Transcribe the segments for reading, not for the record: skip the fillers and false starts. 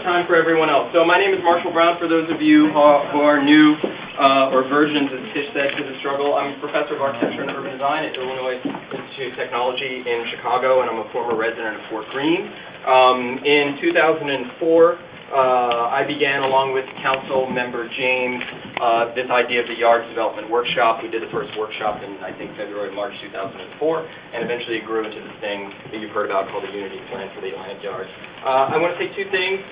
time for everyone else. So my name is Marshall Brown, for those of you who are new or versions, as Tish said, to the struggle. I'm a professor of architecture and urban design at Illinois Institute of Technology in Chicago, and I'm a former resident of Fort Greene. In 2004, I began, along with council member James, this idea of the Yards Development Workshop. We did the first workshop in, I think, February, March 2004, and eventually it grew into this thing that you've heard about called the Unity Plan for the Atlantic Yards. I want to say two things.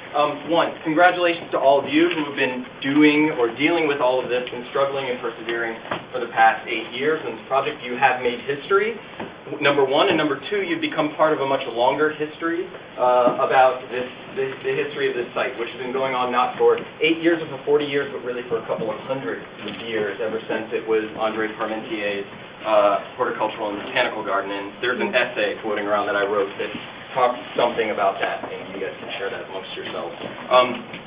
One, congratulations to all of you who have been doing or dealing with all of this and struggling and persevering for the past 8 years in this project. You have made history, number one, and number two, you've become part of a much longer history about the history of this site, which has been going on not for 8 years or for 40 years, but really for a couple of hundred years, ever since it was André Parmentier's horticultural and botanical garden. And there's an essay floating around that I wrote that talks something about that, and you guys can share that amongst yourselves.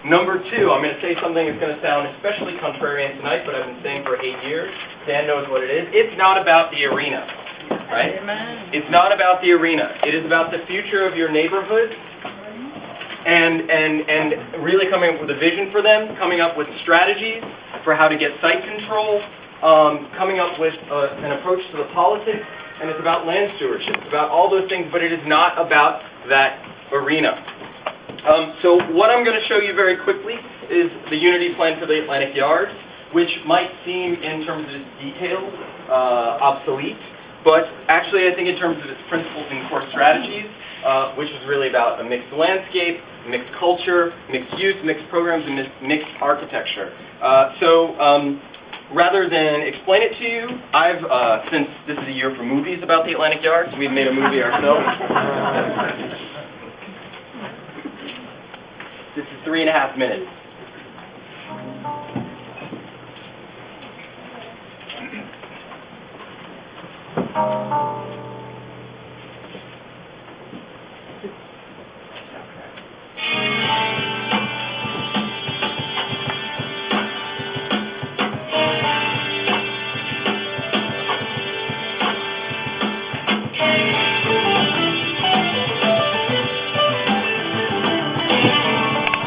Number two, I'm going to say something that's going to sound especially contrarian tonight, but I've been saying for 8 years. Dan knows what it is. It's not about the arena, right? Amen. It's not about the arena. It is about the future of your neighborhood, and really coming up with a vision for them, coming up with strategies for how to get site control, coming up with an approach to the politics, and it's about land stewardship. It's about all those things, but it is not about that arena. So what I'm going to show you very quickly is the Unity Plan for the Atlantic Yards, which might seem, in terms of its details, obsolete, but actually I think in terms of its principles and core strategies, which is really about a mixed landscape, mixed culture, mixed use, mixed programs, and mixed architecture. Rather than explain it to you, since this is a year for movies about the Atlantic Yards, we've made a movie ourselves. This is 3.5 minutes.